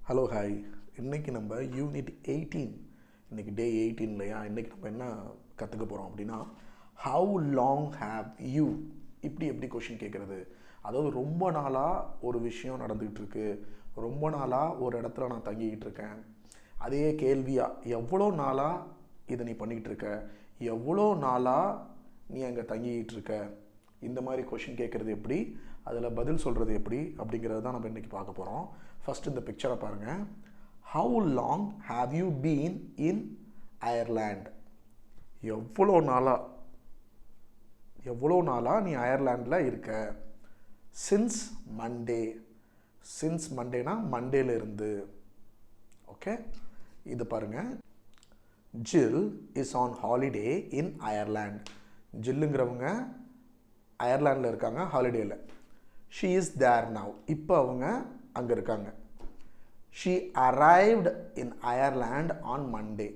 Hello hi. இன்றைக்கி நம்ம unit 18, இன்றைக்கி டே 18 இல்லையா? இன்றைக்கி நம்ம என்ன கற்றுக்க போகிறோம் அப்படின்னா, ஹவு லாங் ஹாவ் யூ. எப்படி கொஷின் கேட்குறது, அதாவது ரொம்ப நாளாக ஒரு விஷயம் நடந்துக்கிட்டு இருக்கு, ரொம்ப நாளாக ஒரு இடத்துல நான் தங்கிக்கிட்டு இருக்கேன், அதே கேள்வியாக எவ்வளோ நாளாக இதை நீ பண்ணிக்கிட்டு இருக்க, எவ்வளோ நாளாக நீ அங்கே தங்கிக்கிட்டு இருக்க, இந்த மாதிரி கொஷின் கேட்குறது எப்படி, அதில் பதில் சொல்கிறது எப்படி அப்படிங்கிறது தான் நம்ம இன்றைக்கி பார்க்க போகிறோம். ஃபஸ்ட் இந்த பிக்சரை பாருங்கள். How long have you been in Ireland. எவ்வளோ நாளாக நீ அயர்லாண்டில் இருக்க. Since Monday. சின்ஸ் மண்டேனா மண்டேலேருந்து. ஓகே, இது பாருங்கள். Jill is on holiday in Ireland. ஜில்லுங்கிறவங்க அயர்லாண்டில் இருக்காங்க ஹாலிடேயில். She is there now. இப்போ அவங்க அங்கே இருக்காங்க. She arrived in Ireland on Monday.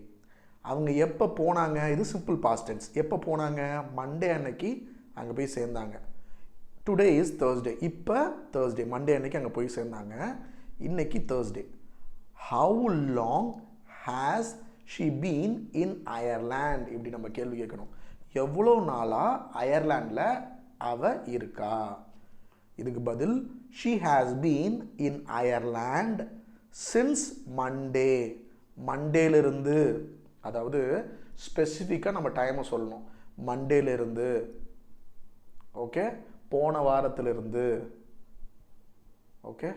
அவங்க எப்போ போனாங்க, இது சிம்பிள் பாஸ்ட் டென்ஸ். எப்போ போனாங்க? மண்டே அன்னைக்கு அங்கே போய் சேர்ந்தாங்க. Today is Thursday. இப்போ தேர்ஸ்டே, மண்டே அன்னைக்கு அங்கே போய் சேர்ந்தாங்க, இன்னைக்கு Thursday. How long has she been in Ireland. இப்படி நம்ம கேள்வி கேட்கணும். எவ்வளோ நாளாக அயர்லாண்டில் அவ இருக்கா. இதுக்கு பதில் she has been in Ireland since Monday. மண்டேலிருந்து, அதாவது ஸ்பெசிஃபிக்காக நம்ம டைமை சொல்லணும். மண்டேலிருந்து, ஓகே, போன வாரத்திலிருந்து, ஓகே,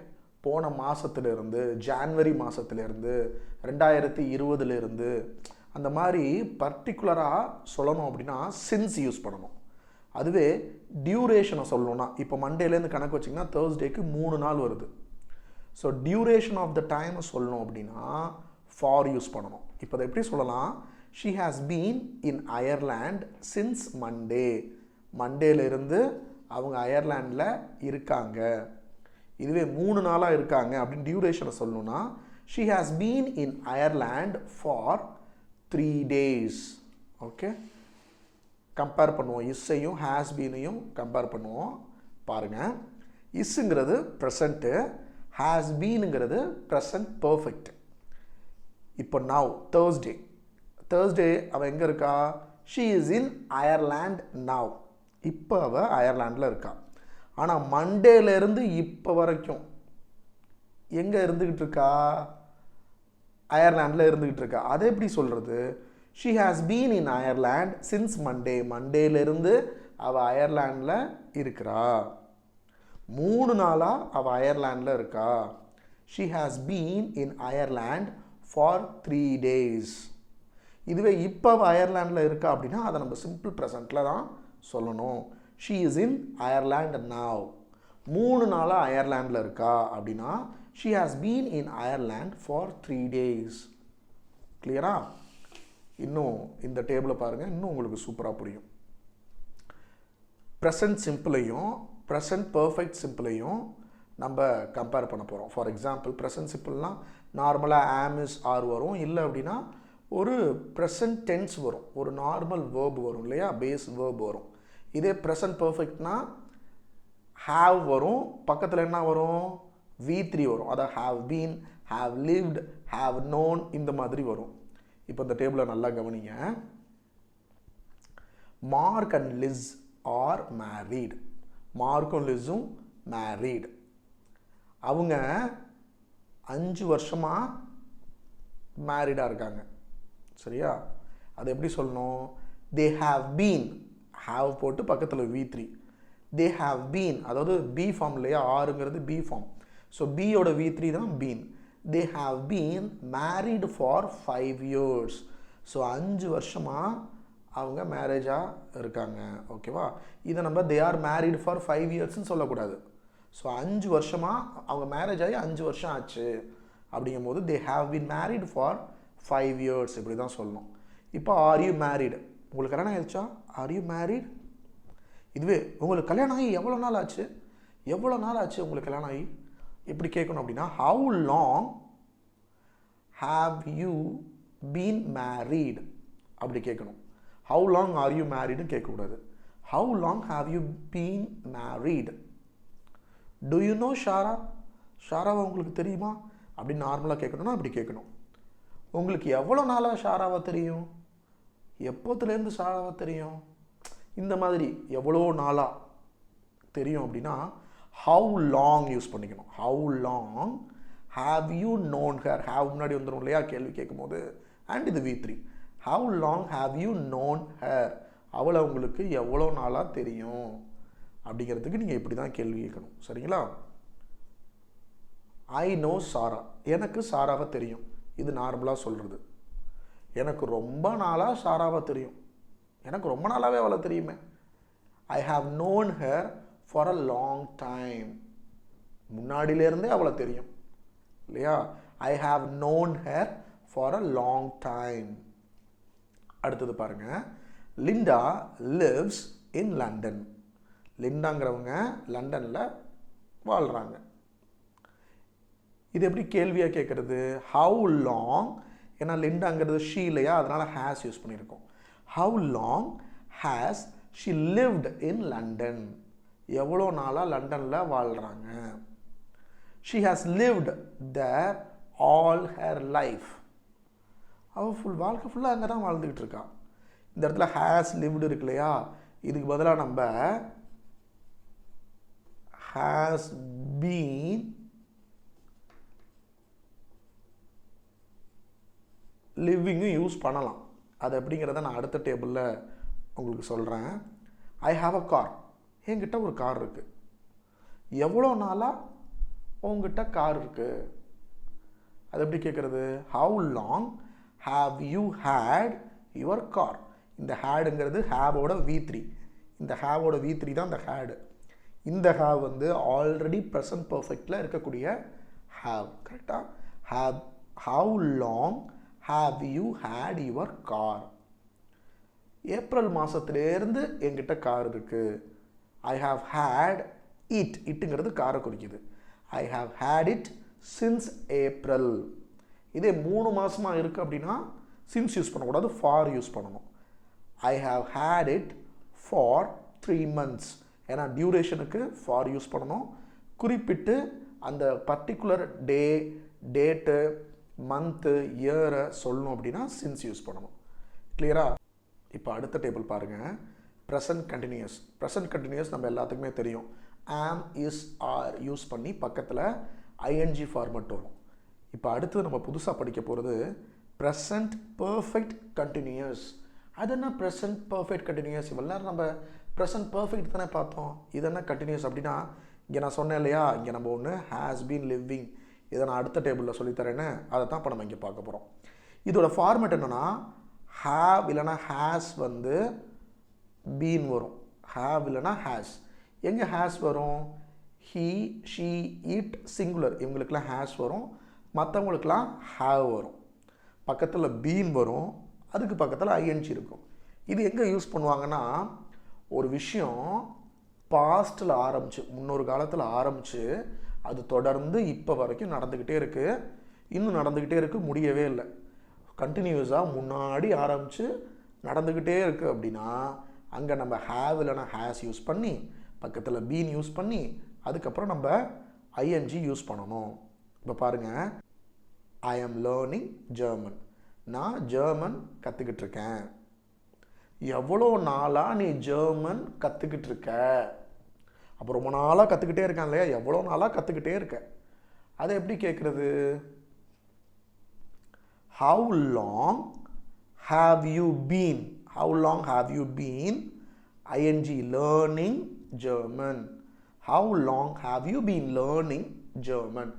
போன மாதத்துலேருந்து, ஜான்வரி மாதத்துலேருந்து, 2020 அந்த மாதிரி பர்டிகுலராக சொல்லணும் அப்படின்னா சின்ஸ் யூஸ் பண்ணணும். அதுவே டியூரேஷனை சொல்லணும்னா, இப்போ மண்டேலேருந்து கணக்கு வச்சிங்கன்னா தேர்ஸ்டேக்கு 3 நாள் வருது. ஸோ டியூரேஷன் ஆஃப் த டைமை சொல்லணும் அப்படின்னா ஃபார் யூஸ் பண்ணணும். இப்போ அதை எப்படி சொல்லலாம்? She has been in Ireland since Monday. மண்டேலேருந்து அவங்க அயர்லாண்டில் இருக்காங்க. இதுவே 3 நாளாக இருக்காங்க அப்படின்னு டியூரேஷனை சொல்லணும்னா she has been in Ireland for 3 days. Okay, compare பண்ணுவோம். இஸ்ஸையும் ஹேஸ் பீனையும் கம்பேர் பண்ணுவோம். பாருங்கள், இஸ்ஸுங்கிறது ப்ரெசண்ட்டு, ஹேஸ் பீனுங்கிறது ப்ரெசண்ட் பர்ஃபெக்ட். இப்போ நவ் தேர்ஸ்டே அவள் எங்கே இருக்கா? She is in Ireland now. இப்போ அவள் அயர்லாண்டில் இருக்கா. ஆனால் மண்டேலேருந்து இப்போ வரைக்கும் எங்கே இருந்துக்கிட்டு இருக்கா? அயர்லாண்டில் இருந்துக்கிட்டு இருக்கா. அதை எப்படி சொல்கிறது? She has been in Ireland since Monday. மண்டேலேருந்து அவள் அயர்லாண்டில் இருக்கிறா. 3 நாளாக அவள் அயர்லாண்டில் இருக்கா. She has been in Ireland for 3 days. இதுவே இப்போ அவள் அயர்லாண்டில் இருக்கா அப்படின்னா அதை நம்ம சிம்பிள் ப்ரெசண்ட்டில் தான் சொல்லணும். She is in Ireland now. 3 நாளாக அயர்லாண்டில் இருக்கா அப்படின்னா she has been in Ireland for 3 days. கிளியரா? இன்னும் இந்த டேபிளை பாருங்கள், இன்னும் உங்களுக்கு சூப்பராக புரியும். ப்ரெசன்ட் சிம்பிளையும் ப்ரெசன்ட் பர்ஃபெக்ட் சிம்பிளையும் நம்ம கம்பேர் பண்ண போகிறோம். ஃபார் எக்ஸாம்பிள், ப்ரெசன்ட் சிம்பிள்னால் நார்மலாக ஆம் இஸ் ஆர் வரும். இல்லை அப்படின்னா ஒரு ப்ரெசன்ட் டென்ஸ் வரும், ஒரு நார்மல் வேர்ப் வரும் இல்லையா, பேஸ் வேர்ப் வரும். இதே ப்ரெசன்ட் பர்ஃபெக்ட்னா ஹாவ் வரும், பக்கத்தில் என்ன வரும்? V3 வரும். அதாவது have been, have lived, have known, இந்த மாதிரி வரும். இப்போ இந்த டேபிளை நல்லா கவனிங்க. Mark and Liz are married. மார்க்கும் லிஸும் மேரீட். அவங்க 5 வருஷமாக மேரீடாக இருக்காங்க. சரியா? அது எப்படி சொல்லணும்? தே ஹாவ் பீன், ஹாவ் போட்டு பக்கத்தில் V3. தே ஹாவ் பீன், அதாவது பி ஃபார்ம் இல்லையா, ஆறுங்கிறது பி ஃபார்ம். ஸோ பியோட V3 தான் been. they have been married for 5 years. So 5 வருஷமாக அவங்க மேரேஜாக இருக்காங்க. ஓகேவா? இதை நம்ம they are married for 5 yearsன்னு சொல்லக்கூடாது. ஸோ 5 வருஷமாக அவங்க மேரேஜ் ஆகி 5 வருஷம் ஆச்சு அப்படிங்கும் போது they have been married for 5 years இப்படி தான் சொல்லணும். இப்போ ஆர் யூ மேரிட், உங்களுக்கு கல்யாணம் ஆயிடுச்சா? Are you married? இதுவே உங்களுக்கு கல்யாணம் ஆகி எவ்வளோ நாள் ஆச்சு உங்களுக்கு கல்யாணம் ஆகி எப்படி கேட்கணும் அப்படின்னா how long have you been married அப்படி கேட்கணும். ஹவு லாங் ஆர் யூ மேரீடுன்னு கேட்கக்கூடாது. How long have you been married? Do you know Shara? ஷாராவை உங்களுக்கு தெரியுமா? அப்படின்னு நார்மலாக கேட்கணும்னா அப்படி கேட்கணும். உங்களுக்கு எவ்வளோ நாளாக ஷாராவை தெரியும், எப்போத்துலேருந்து ஷாராவை தெரியும், இந்த மாதிரி எவ்வளோ நாளாக தெரியும் அப்படின்னா ஹவு லாங் யூஸ் பண்ணிக்கணும். How long have you known her. Have முன்னாடி வந்துடும் இல்லையா கேள்வி கேட்கும் போது. அண்ட் இது V3. How long have you known her, அவளை உங்களுக்கு எவ்வளோ நாளாக தெரியும் அப்படிங்கிறதுக்கு நீங்கள் இப்படி தான் கேள்வி கேட்கணும். சரிங்களா? ஐ நோ சாரா, எனக்கு சாராவை தெரியும். இது நார்மலாக சொல்கிறது. எனக்கு ரொம்ப நாளாக சாராவை தெரியும், எனக்கு ரொம்ப நாளாகவே அவளை தெரியுமே. I have known her for a long time, முன்னாடியிலேருந்தே அவளை தெரியும் இல்லையா? I have known her for a long time. அடுத்தது பாருங்க, லிண்டா லிவ்ஸ் இன் லண்டன். லிண்டாங்கிறவங்க லண்டனில் வாழ்கிறாங்க. இது எப்படி கேள்வியாக கேட்குறது? ஹவு லாங், ஏன்னா லிண்டாங்கிறது ஷீ இல்லையா, அதனால் ஹேஸ் யூஸ் பண்ணியிருக்கோம். How long has she lived in London, எவ்வளோ நாளாக லண்டனில் வாழ்கிறாங்க. She has lived there all her life, அவள் வாழ்க்கை ஃபுல்லாக அங்கே தான் வாழ்ந்துக்கிட்டு இருக்கா. இந்த இடத்துல ஹேஸ் லிவ்டு இருக்கு இல்லையா, இதுக்கு பதிலாக நம்ம ஹேஸ் பீன் லிவிங்கும் யூஸ் பண்ணலாம். அது எப்படிங்கிறத நான் அடுத்த டேபிளில் உங்களுக்கு சொல்கிறேன். ஐ ஹாவ் அ கார், என்கிட்ட ஒரு கார் இருக்குது. எவ்வளோ நாளாக உங்ககிட்ட கார் இருக்குது, அது எப்படி கேட்குறது? How long have you had your car. இந்த ஹேடுங்கிறது ஹேவோட V3. இந்த ஹேவோட V3 தான் இந்த ஹேடு. இந்த ஹேவ் வந்து ஆல்ரெடி ப்ரெசன்ட் பர்ஃபெக்டில் இருக்கக்கூடிய ஹேவ். கரெக்டாக? Have how long have you had your car. April மாதத்துலேருந்து என்கிட்ட கார் இருக்குது. ஐ ஹாவ் ஹேட் இட், இட்டுங்கிறது காரை குறிக்குது. I have had it since April. இதே 3 மாதமாக இருக்குது அப்படின்னா சின்ஸ் யூஸ் பண்ணக்கூடாது, ஃபார் யூஸ் பண்ணணும். I have had it for 3 months. ஏன்னா டியூரேஷனுக்கு ஃபார் யூஸ் பண்ணணும். குறிப்பிட்டு அந்த பர்டிகுலர் டே, டேட்டு, மந்த்து, இயரை சொல்லணும் அப்படின்னா சின்ஸ் யூஸ் பண்ணணும். கிளியரா? இப்போ அடுத்த டேபிள் பாருங்கள், ப்ரெசன்ட் கண்டினியூஸ். ப்ரெசன்ட் கண்டினியூஸ் நம்ம எல்லாத்துக்குமே தெரியும். ஆம், இஸ், ஆர் யூஸ் பண்ணி பக்கத்தில் ஐஎன்ஜி ஃபார்மட் வரும். இப்போ அடுத்து நம்ம புதுசாக படிக்க போகிறது ப்ரெசன்ட் பர்ஃபெக்ட் கண்டினியூஸ். அது என்ன ப்ரெசன்ட் பர்ஃபெக்ட் கண்டினியூஸ்? இவ்வளோ நம்ம ப்ரெசன்ட் பர்ஃபெக்ட் தானே பார்த்தோம். இது என்ன கண்டினியூஸ் அப்படின்னா, இங்கே நான் சொன்னேன் இல்லையா, இங்கே நம்ம ஒன்று ஹேஸ் பீன் லிவிங், இதை நான் அடுத்த டேபிளில் சொல்லித்தரேன்னு, அதை தான் இப்போ நம்ம இங்கே பார்க்க போகிறோம். இதோட ஃபார்மேட் என்னென்னா, ஹேவ் இல்லைனா ஹேஸ் வந்து பீன் வரும், ஹேவ் இல்லைனா ஹேஸ். எங்கே ஹேஸ் வரும்? ஹீ, ஷீ, இட், சிங்குலர், இவங்களுக்கெல்லாம் ஹேஸ் வரும், மற்றவங்களுக்கெல்லாம் ஹேவ் வரும். பக்கத்தில் பீன் வரும், அதுக்கு பக்கத்தில் ஐஎன்ஜி இருக்கும். இது எங்கே யூஸ் பண்ணுவாங்கன்னா, ஒரு விஷயம் பாஸ்ட்டில் ஆரம்பிச்சு, முன்னொரு காலத்தில் ஆரம்பித்து அது தொடர்ந்து இப்போ வரைக்கும் நடந்துக்கிட்டே இருக்குது, இன்னும் நடந்துக்கிட்டே இருக்குது, முடியவே இல்லை, கண்டினியூஸாக முன்னாடி ஆரம்பித்து நடந்துக்கிட்டே இருக்குது அப்படின்னா, அங்கே நம்ம ஹேவ் இல்லைனா ஹேஸ் யூஸ் பண்ணி பக்கத்தில் பீன் யூஸ் பண்ணி அதுக்கப்புறம் நம்ம ஐஎன்ஜி யூஸ் பண்ணணும். இப்போ பாருங்கள், ஐ ஆம் லேர்னிங் ஜெர்மன். நான் ஜெர்மன் கற்றுக்கிட்டு இருக்கேன். எவ்வளோ நாளாக நீ ஜெர்மன் கற்றுக்கிட்டு இருக்க? அப்போ ரொம்ப நாளாக கற்றுக்கிட்டே இருக்கான் இல்லையா, எவ்வளோ நாளாக கற்றுக்கிட்டே இருக்க. அதை எப்படி கேட்குறது? How long have you been, how long have you been, I N G learning German. How long have you been learning German.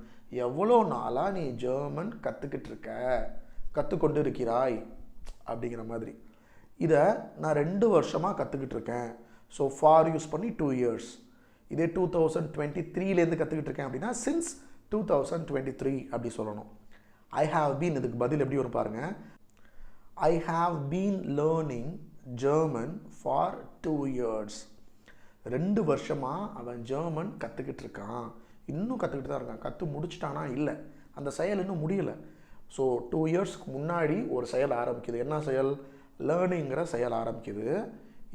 எவ்வளோ நாளாக நீ ஜெர்மன் கற்றுக்கிட்டு இருக்க, கற்றுக்கொண்டு இருக்கிறாய் அப்படிங்கிற மாதிரி. இதை நான் 2 வருஷமாக கற்றுக்கிட்டு இருக்கேன். ஸோ ஃபார் யூஸ் பண்ணி 2 years. இதே 2023லேருந்து கற்றுக்கிட்டு இருக்கேன் அப்படின்னா சின்ஸ் 2023 அப்படி சொல்லணும். ஐ ஹாவ் பீன், இதுக்கு பதில் எப்படி வரும் பாருங்கள். I have been learning German for 2 years. 2 வருஷமாக அவன் ஜெர்மன் கற்றுக்கிட்டு இருக்கான், இன்னும் கற்றுக்கிட்டு தான் இருக்கான். கற்று முடிச்சிட்டானா? இல்லை, அந்த செயல் இன்னும் முடியலை. ஸோ 2 yearsக்கு முன்னாடி ஒரு செயல் ஆரம்பிக்குது. என்ன செயல்? லேர்னிங்கிற செயல் ஆரம்பிக்குது.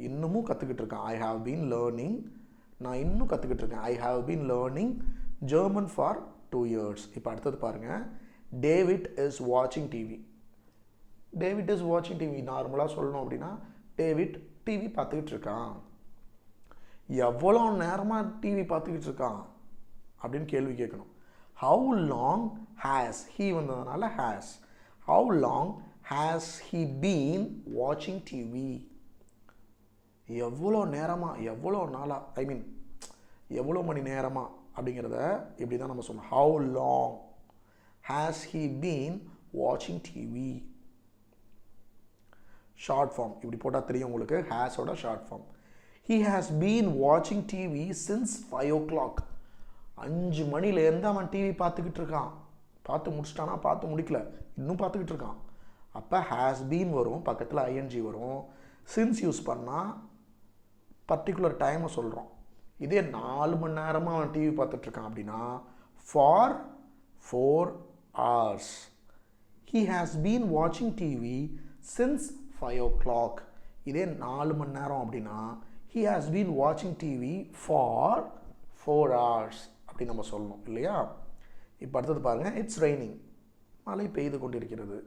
இன்னமும் கற்றுக்கிட்டு இருக்கேன். ஐ ஹாவ் பீன் லேர்னிங், நான் இன்னும் கற்றுக்கிட்டு இருக்கேன். I have been learning German for 2 years. இப்போ அடுத்தது பாருங்கள், டேவிட் இஸ் வாட்சிங் டிவி. டேவிட் இஸ் வாட்சிங் டிவி நார்மலாக சொல்லணும் அப்படின்னா டேவிட் டிவி பார்த்துக்கிட்டு இருக்கான். எவ்வளோ நேரமாக டிவி பார்த்துக்கிட்டு இருக்கான் அப்படின்னு கேள்வி கேட்கணும். ஹவு லாங் ஹேஸ், ஹீ வந்ததுனால has. How long has he been வாட்சிங் டிவி. எவ்வளோ நேரமாக, எவ்வளோ நாளாக, ஐ மீன் எவ்வளோ மணி நேரமாக அப்படிங்கிறத இப்படி தான் நம்ம சொல்லணும். How long has he been வாட்சிங் டிவி. ஷார்ட் ஃபார்ம் இப்படி போட்டால் தெரியும் உங்களுக்கு, ஹேஸோட short form. He has been வாட்சிங் டிவி சின்ஸ் 5 o'clock. 5 மணிலேருந்து அவன் டிவி பார்த்துக்கிட்டு இருக்கான். பார்த்து முடிச்சிட்டானா, பார்த்து முடிக்கல, இன்னும் பார்த்துக்கிட்டு இருக்கான். அப்போ ஹேஸ் பீன் வரும், பக்கத்தில் ஐஎன்ஜி வரும். சின்ஸ் யூஸ் பண்ணால் பர்டிகுலர் டைமை சொல்கிறோம். இதே 4 மணி நேரமாக அவன் டிவி பார்த்துட்ருக்கான் அப்படின்னா for 4 hours. He has been வாட்சிங் டிவி சின்ஸ் 5 o'clock. இதே 4 மணி நேரம் அப்படின்னா ஹீ ஹேஸ் பீன் வாட்சிங் டிவி ஃபார் 4 hours அப்படி நம்ம சொல்லணும் இல்லையா. இப்போ அடுத்தது பாருங்கள், இட்ஸ் ரெய்னிங். மழை பெய்து கொண்டிருக்கிறது.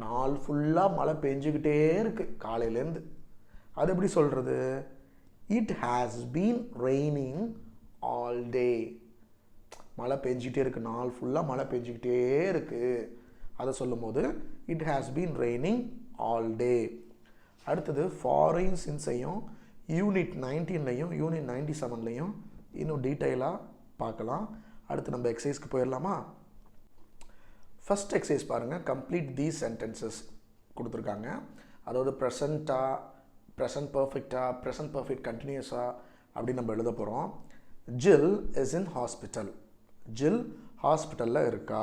நாள் ஃபுல்லாக மழை பெஞ்சிக்கிட்டே இருக்குது காலையிலேருந்து. அது எப்படி சொல்கிறது? It has been raining all day. மழை பெஞ்சிக்கிட்டே இருக்குது, நாள் ஃபுல்லாக மழை பெஞ்சிக்கிட்டே இருக்குது. அதை சொல்லும் போது it has been raining all day. அடுத்தது ஃபாரின் சின்ஸையும் யூனிட் 19லையும் யூனிட் 97லையும் இன்னும் டீட்டெயிலாக பார்க்கலாம். அடுத்து நம்ம எக்ஸசைஸ்க்கு போயிடலாமா? ஃபஸ்ட் எக்ஸசைஸ் பாருங்கள், கம்ப்ளீட் தீஸ் சென்டென்சஸ் கொடுத்துருக்காங்க. அதாவது ப்ரெசண்ட்டாக, ப்ரெசன்ட் பர்ஃபெக்டாக, ப்ரெசன்ட் பர்ஃபெக்ட் கண்டினியூஸாக அப்படின்னு நம்ம எழுத போகிறோம். ஜில் இஸ் இன் ஹாஸ்பிட்டல். ஜில் ஹாஸ்பிட்டலில் இருக்கா.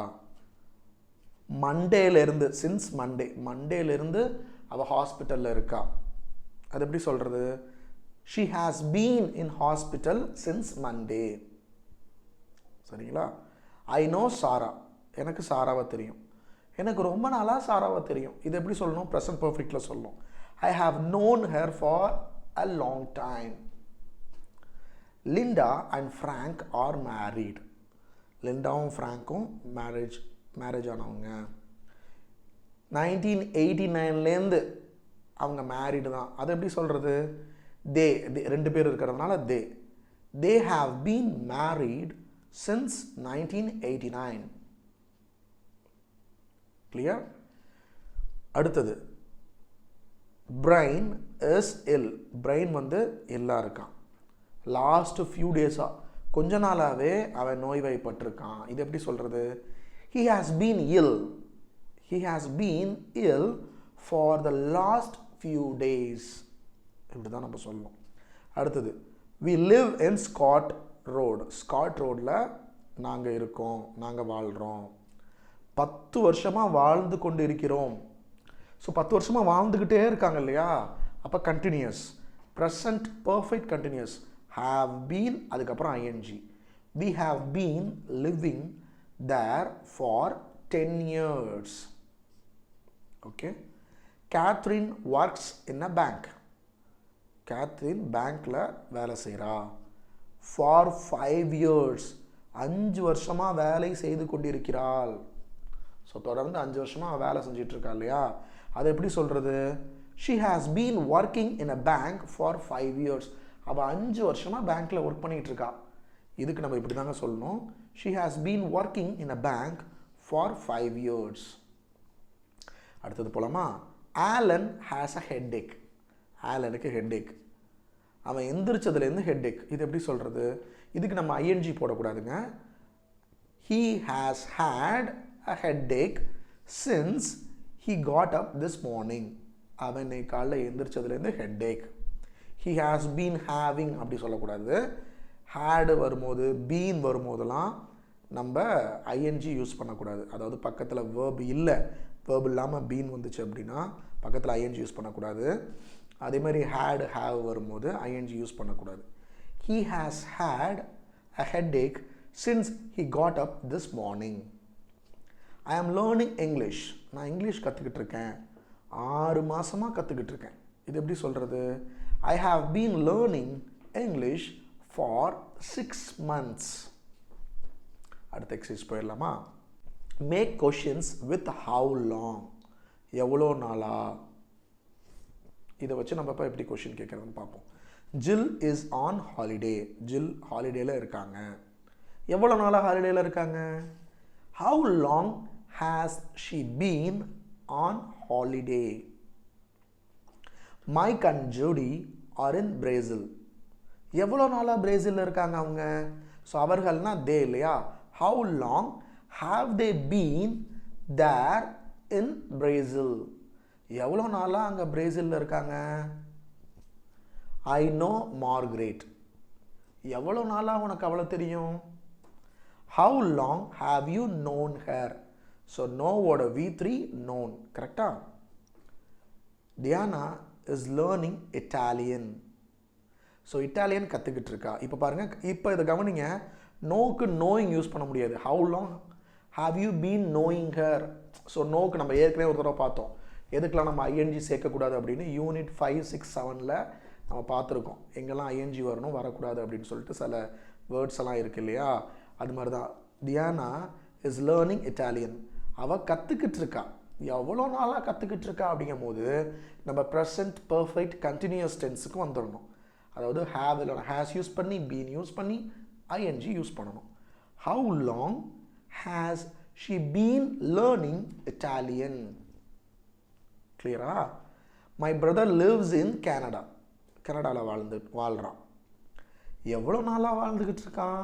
மண்டேலேருந்து, சின்ஸ் மண்டே, மண்டேலேருந்து அவள் ஹாஸ்பிட்டலில் இருக்கா. அது எப்படி சொல்கிறது? She has been in hospital since Monday. சரிங்களா? ஐ நோ சாரா. எனக்கு சாராவை தெரியும். எனக்கு ரொம்ப நாளாக சாராவை தெரியும். இது எப்படி சொல்லணும்? ப்ரெசன்ட் பர்ஃபெக்டில் சொல்லணும். I have known her for a long time. Linda and Frank are married. லிண்டாவும் ஃப்ராங்க்கும் மேரேஜ் ஆனவங்க. 1989லேருந்து அவங்க மேரீடு தான். அது எப்படி சொல்கிறது? தே 2 பேர் இருக்கிறதுனால தே have been married since 1989. Clear? அடுத்தது பிரைன் இஸ் இல். பிரைன் வந்து இல்லாக இருக்கான். லாஸ்ட் ஃபியூ டேஸாக, கொஞ்ச நாளாகவே அவன் நோய்வாய்ப்பட்டிருக்கான். இது எப்படி சொல்கிறது? He has been ill. He has been ill for the last few days. இப்படி தான் நம்ம சொல்லணும். அடுத்தது we live in Scott Road. Scott ரோடில் நாங்கள் இருக்கோம், நாங்கள் வாழ்கிறோம். 10 வருஷமாக வாழ்ந்து கொண்டு இருக்கிறோம். ஸோ 10 வருஷமாக வாழ்ந்துக்கிட்டே இருக்காங்க இல்லையா. அப்போ continuous, present perfect continuous. Have been, அதுக்கப்புறம் ING. We have been living there for 10 years. Okay. Catherine works in a bank. Catherine பேங்க்கில் வேலை செய்கிறா. For 5 years. 5 வருஷமாக வேலை செய்து கொண்டிருக்கிறாள். ஸோ தொடர்ந்து 5 வருஷமாக வேலை செஞ்சிட்ருக்கா இல்லையா. அது எப்படி சொல்கிறது? She has been working in a bank for 5 years. அவள் 5 வருஷமாக பேங்க்கில் ஒர்க் பண்ணிகிட்ருக்கா. இதுக்கு நம்ம இப்படி தாங்க சொல்லணும். She has been working in a bank for 5 years. அடுத்தது போலாமா? Alan has a headache. ஆலனுக்கு ஹெட்டேக். அவன் எந்திரிச்சதுலேருந்து ஹெட்டேக். இது எப்படி சொல்கிறது? இதுக்கு நம்ம ஐஎன்ஜி போடக்கூடாதுங்க. He has had a headache since he got up this morning. அவன் காலையில் எழுந்திரிச்சதுலேருந்து headache. he has been having அப்படி சொல்லக்கூடாது. had வரும்போது, been வரும்போதெல்லாம் நம்ம ஐஎன்ஜி யூஸ் பண்ணக்கூடாது. அதாவது பக்கத்தில் verb இல்லை, verb இல்லாமல் been வந்துச்சு அப்படின்னா பக்கத்தில் ஐஎன்ஜி யூஸ் பண்ணக்கூடாது. அதே மாதிரி had, have வரும்போது ஐஎன்ஜி யூஸ் பண்ணக்கூடாது. he has had a headache since he got up this morning. I am learning English. நான் இங்கிலீஷ் கற்றுக்கிட்டு இருக்கேன். 6 மாதமாக கற்றுக்கிட்டு இருக்கேன். இது எப்படி சொல்கிறது? I have been learning English for 6 months. அடுத்த எக்ஸசைஸ் போயிடலாமா? Make questions with how long, எவ்வளோ நாளா. இதை வச்சு நம்ம இப்போ எப்படி கொஷின் கேட்குறதுன்னு பார்ப்போம். ஜில் இஸ் ஆன் ஹாலிடே, ஜில் ஹாலிடேயில் இருக்காங்க. எவ்வளோ நாளாக ஹாலிடேயில் இருக்காங்க? How long has she been on holiday. Mike and Judy are in Brazil, எவ்வளோ நாளாக பிரேசிலில் இருக்காங்க அவங்க. ஸோ அவர்கள்னா தே இல்லையா. How long have they been there in Brazil, எவ்வளோ நாளாக அங்கே பிரேசிலில் இருக்காங்க. ஐ நோ மார்கரெட், எவ்வளோ நாளாக உனக்கு அவ்வளோ தெரியும். How long have you known her. So நோவோட V3 நோன் கரெக்டா. Diana is learning Italian. So Italian கற்றுக்கிட்டு இருக்கா. இப்போ பாருங்கள், இப்போ இதை கவனிங்க. நோக்கு நோயிங் யூஸ் பண்ண முடியாது. How long have you been knowing her. So நோக்கு நம்ம ஏற்கனவே ஒரு தடவை பார்த்தோம். எதுக்கெலாம் நம்ம ஐஎன்ஜி சேர்க்கக்கூடாது அப்படின்னு யூனிட் 5, 6, 7ல் நம்ம பார்த்துருக்கோம். எங்கெல்லாம் ஐஎன்ஜி வரணும் வரக்கூடாது அப்படின்னு சொல்லிட்டு சில வேர்ட்ஸ் எல்லாம் இருக்குது இல்லையா. அது மாதிரி தான் டியானா இஸ் லேர்னிங் இட்டாலியன். அவள் கற்றுக்கிட்டு இருக்கா. எவ்வளோ நாளாக கற்றுக்கிட்டு இருக்கா அப்படிங்கும் போது நம்ம ப்ரெசன்ட் பர்ஃபெக்ட் கண்டினியூஸ் டென்ஸுக்கு வந்துடணும். அதாவது ஹேவ் இல்லைனா ஹேஸ் யூஸ் பண்ணி பீன் யூஸ் பண்ணி ஐஎன்ஜி யூஸ் பண்ணணும். How long has she been learning Italian. கிளியரா? My brother lives in Canada, கனடாவில் வாழ்கிறான். எவ்வளோ நாளாக வாழ்ந்துக்கிட்டு இருக்கான்.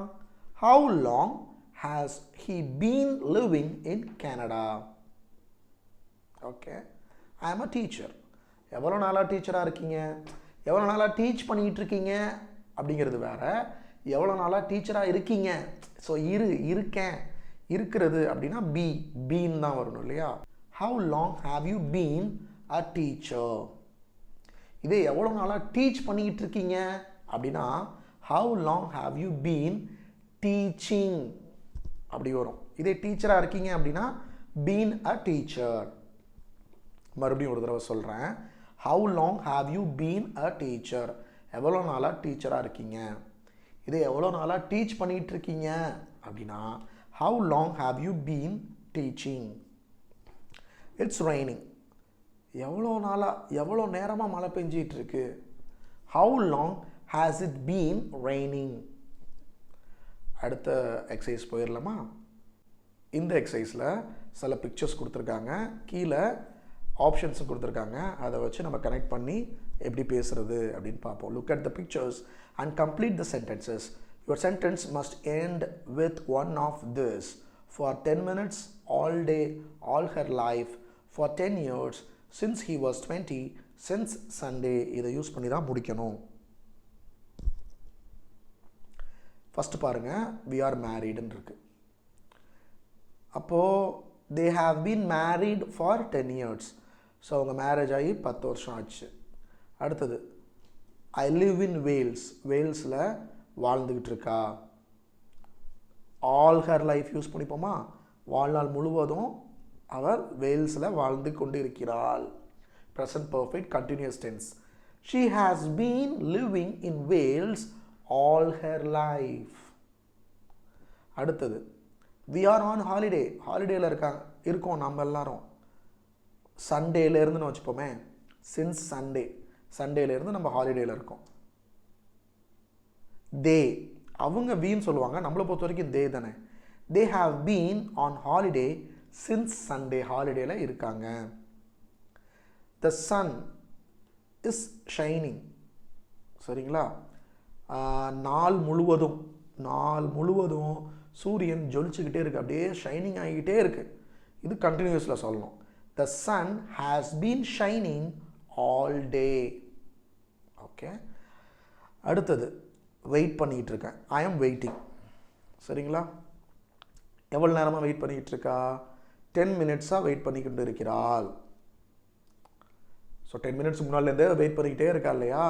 How long has he been living in Canada. Okay, I am a teacher. எவ்வளோ நாளாக டீச்சராக இருக்கீங்க. எவ்வளோ நாளாக டீச் பண்ணிகிட்டு இருக்கீங்க அப்படிங்கிறது வேறு. எவ்வளோ நாளாக டீச்சராக இருக்கீங்க. ஸோ இருக்கேன், இருக்கிறது அப்படின்னா பீன் தான் வரணும் இல்லையா. How long have you been a teacher. இதே எவ்வளோ நாளாக டீச் பண்ணிக்கிட்டு இருக்கீங்க அப்படின்னா how long have you been teaching அப்படி வரும். இதே டீச்சராக இருக்கீங்க அப்படின்னா பீன் அ டீச்சர். மறுபடியும் ஒரு தடவை சொல்கிறேன். How long have you been a teacher, எவ்வளோ நாளாக டீச்சராக இருக்கீங்க. இதே எவ்வளோ நாளாக டீச் பண்ணிகிட்டு இருக்கீங்க அப்படின்னா how long have you been teaching. It's raining, எவ்வளோ நேரமாக மழை பெஞ்சிகிட்டு இருக்கு. How long has it been raining. அடுத்த எக்ஸசைஸ் போயிடலாமா? இந்த எக்ஸசைஸில் சில பிக்சர்ஸ் கொடுத்துருக்காங்க, கீழே ஆப்ஷன்ஸும் கொடுத்துருக்காங்க. அதை வச்சு நம்ம கனெக்ட் பண்ணி எப்படி பேசுகிறது அப்படின்னு பார்ப்போம். Look at the pictures and complete the sentences. Your sentence must end with one of this. For 10 minutes, all day, all her life, for 10 years, since he was 20, since Sunday. இதை use பண்ணி தான் முடிக்கணும். First பாருங்கள், we are marriedன்னு இருக்குது. அப்போது they have been married for 10 years. So அவங்க marriage ஆகி 10 வருஷம் ஆச்சு. அடுத்தது I live in Wales. வேல்ஸில் வாழ்ந்துக்கிட்டு இருக்கா. ஆல் ஹர் லைஃப் யூஸ் பண்ணிப்போமா. வாழ்நாள் முழுவதும் அவர் வேல்ஸில் வாழ்ந்து கொண்டு இருக்கிறாள். Present perfect continuous tense. She has been living in Wales all her life. அடுத்தது வி ஆர் ஆன் ஹாலிடே. ஹாலிடேயில் இருக்கோம் நம்ம எல்லாரும். சண்டேலேருந்துன்னு வச்சுப்போமே, சின்ஸ் சண்டேலேருந்து நம்ம ஹாலிடேயில் இருக்கோம். தே, அவங்க வீன்னு சொல்லுவாங்க, நம்மளை பொறுத்த வரைக்கும் தே தானே. They have been on holiday since Sunday. ஹாலிடேயில் இருக்காங்க. The sun is shining. சரிங்களா? நாள் முழுவதும் சூரியன் ஜொலிச்சுக்கிட்டே இருக்குது, அப்படியே ஷைனிங் ஆகிக்கிட்டே இருக்குது. இது கண்டினியூஸில் சொல்லணும். The sun has been shining all day. Okay, அடுத்தது வெயிட் பண்ணிக்கிட்டு இருக்கேன். I am waiting. சரிங்களா? எவ்வளோ நேரமாக வெயிட் பண்ணிக்கிட்டு இருக்கா? 10 minutes வெயிட் பண்ணிக்கிட்டு இருக்கிறாள். ஸோ 10 minutes முன்னாலேருந்தே வெயிட் பண்ணிக்கிட்டே இருக்கா இல்லையா.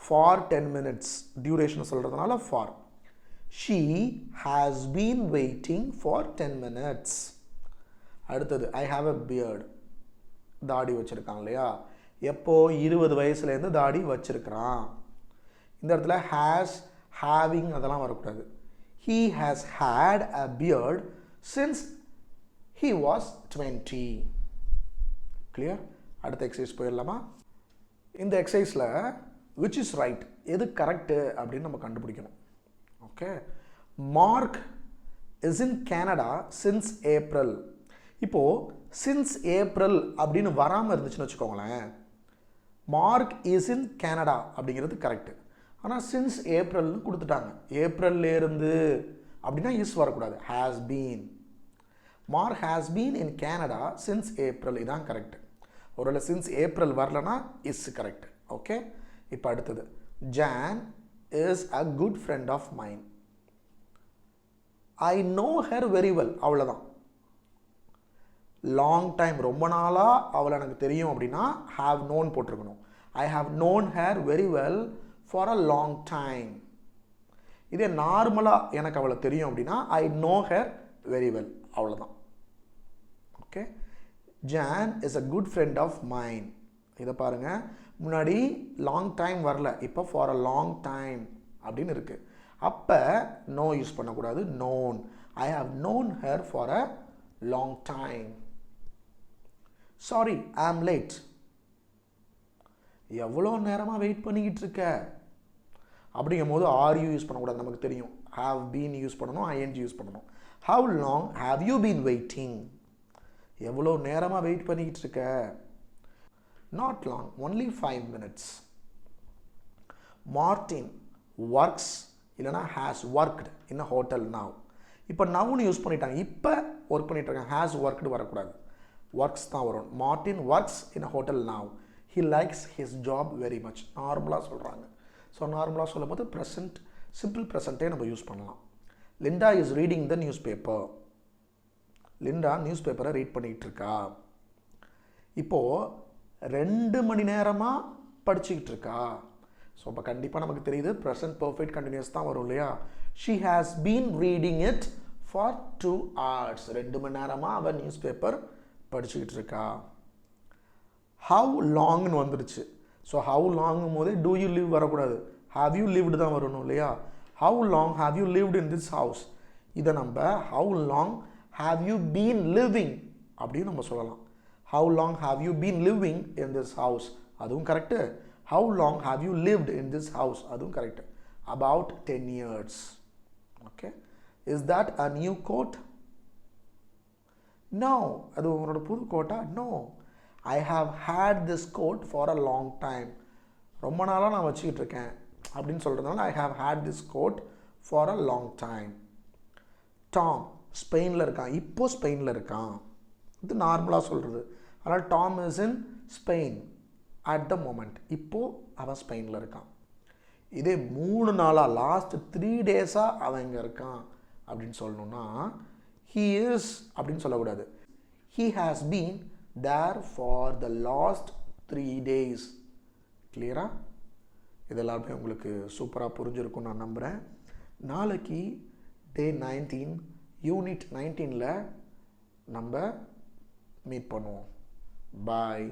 ஃபார் 10 minutes டியூரேஷன் சொல்கிறதுனால for. She has been waiting for 10 minutes. அடுத்தது ஐ ஹாவ் அ பியர்டு. தாடி வச்சுருக்காங்க இல்லையா. எப்போ 20 வயசுலேருந்து தாடி வச்சுருக்கிறான். இந்த இடத்துல ஹேஸ், ஹேவிங் அதெல்லாம் வரக்கூடாது. he has had a beard since he was 20. clear? அடுத்த எக்ஸசைஸ் போயிடலாமா? இந்த எக்ஸசைஸில் which is right, எது கரெக்டு அப்படின்னு நம்ம கண்டுபிடிக்கணும். Okay, mark is in Canada since April. இப்போது since April அப்படின்னு வராமல் இருந்துச்சுன்னு வச்சுக்கோங்களேன், மார்க் இஸ் இன் கேனடா அப்படிங்கிறது கரெக்டு. ஆனால் சின்ஸ் ஏப்ரல்னு கொடுத்துட்டாங்க. ஏப்ரல்லேருந்து அப்படின்னா இஸ் வரக்கூடாது, has been. Mark has been in Canada since April, இதான் கரெக்டு. ஒருவேளை சின்ஸ் ஏப்ரல் வரலனா இஸ் கரெக்ட். ஓகே, இப்போ அடுத்தது, John is a good friend of mine. I know her very well, அவ்வளோதான். லாங் டைம், ரொம்ப நாளாக அவளை எனக்கு தெரியும் அப்படின்னா ஹாவ் நோன் போட்டிருக்கணும். I have known her very well for a long time. இதே நார்மலாக எனக்கு அவளை தெரியும் அப்படின்னா I know her very well, அவ்வளோதான். Okay, John is a good friend of mine. இதை பாருங்கள், முன்னாடி லாங் டைம் வரல, இப்போ ஃபார் அ லாங் டைம் அப்படின்னு இருக்குது. அப்போ நோ யூஸ் பண்ணக்கூடாது, known. I have known hair for a long time. Sorry, ஐ ஆம் லேட். எவ்வளோ நேரமாக வெயிட் பண்ணிக்கிட்டு இருக்க அப்படிங்கும் போது ஆர் யூ யூஸ் பண்ணக்கூடாது, நமக்கு தெரியும். ஹாவ் பீன் யூஸ் பண்ணணும், ஐஎன்ஜி யூஸ் பண்ணணும். How long have you been waiting, எவ்வளோ நேரமாக வெயிட் பண்ணிக்கிட்டு இருக்க. Not long, only 5 minutes. Martin works இல்லைனா has worked in a hotel now. இப்போ நவ்னு யூஸ் பண்ணிட்டாங்க, இப்போ ஒர்க் பண்ணிட்டு இருக்காங்க. ஹேஸ் ஒர்க்டு வரக்கூடாது, ஒர்க்ஸ் தான் வரும். Martin works in a hotel now. He likes his job very much. நார்மலாக சொல்கிறாங்க. ஸோ நார்மலாக சொல்லும் போது ப்ரெசன்ட், சிம்பிள் ப்ரெசண்ட்டே நம்ம யூஸ் பண்ணலாம். Linda is reading the news paper. Linda news பேப்பரை ரீட் பண்ணிக்கிட்டு இருக்கா. இப்போது 2 மணி நேரமாக படிச்சுக்கிட்டு இருக்கா. ஸோ இப்போ கண்டிப்பாக நமக்கு தெரியுது ப்ரெசன்ட் பர்ஃபெக்ட் கண்டினியூஸ் தான் வரும் இல்லையா. She has been reading it for 2 hours. 2 மணி நேரமாக அவள் நியூஸ் பேப்பர் படிச்சுக்கிட்டு இருக்கா. ஹவு லாங்னு வந்துருச்சு. ஸோ ஹவு லாங்கும் போதே டூ யூ லிவ் வரக்கூடாது, ஹாவ் யூ லிவ்டு தான் வரணும் இல்லையா. How long have you lived in this house, இதை நம்ம how long have you been living அப்படின்னு நம்ம சொல்லலாம். How long have you been living in this house, அதுவும் correct. How long have you lived in this house, அதுவும் correct. About 10 years. Okay, is that a new coat? No, அது உங்களோட புது கோட்டா? No, I have had this coat for a long time. ரொம்ப நாளாக நான் வச்சுக்கிட்டு இருக்கேன் அப்படின்னு சொல்கிறதுனால I have had this coat for a long time. Tom ஸ்பெயினில் இருக்கான், இப்போ ஸ்பெயினில் இருக்கான். இது நார்மலாக சொல்கிறது. அதனால் Tom is in Spain at the moment. இப்போது அவன் ஸ்பெயினில் இருக்கான். இதே 3 நாளாக, லாஸ்ட் 3 days-ஆக அவன் இங்கே இருக்கான் அப்படின்னு சொல்லணுன்னா he is அப்படின்னு சொல்லக்கூடாது. he has been there for the last 3 days. கிளியரா? இது எல்லாருமே உங்களுக்கு சூப்பராக புரிஞ்சிருக்கும்னு நான் நம்புகிறேன். நாளைக்கு டே 19 யூனிட் 19ல் நம்ம மீட் பண்ணுவோம். பாய்.